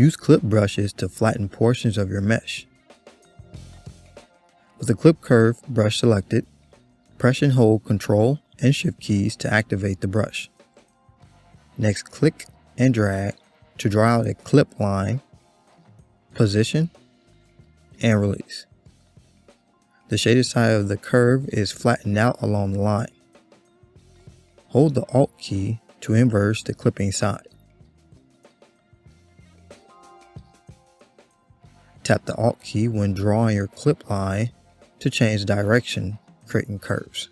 Use clip brushes to flatten portions of your mesh. With the clip curve brush selected, press and hold Ctrl and Shift keys to activate the brush. Next, click and drag to draw out a clip line, position, and release. The shaded side of the curve is flattened out along the line. Hold the Alt key to inverse the clipping side. Tap the Alt key when drawing your clip line to change direction, creating curves.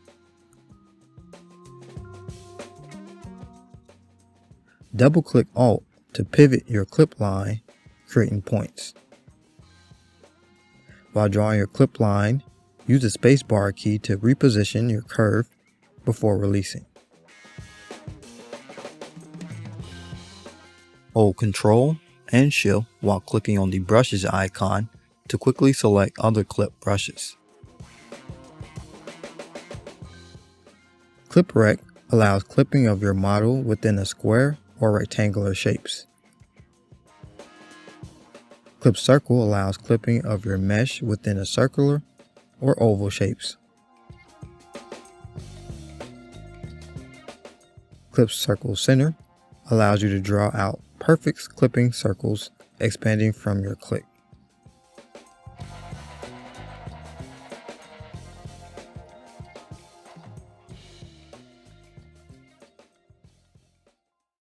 Double-click Alt to pivot your clip line, creating points. While drawing your clip line, use the spacebar key to reposition your curve before releasing. Hold Ctrl and Shift while clicking on the brushes icon to quickly select other clip brushes. Clip Rect allows clipping of your model within a square or rectangular shapes. Clip Circle allows clipping of your mesh within a circular or oval shapes. Clip Circle Center allows you to draw out perfect clipping circles expanding from your click.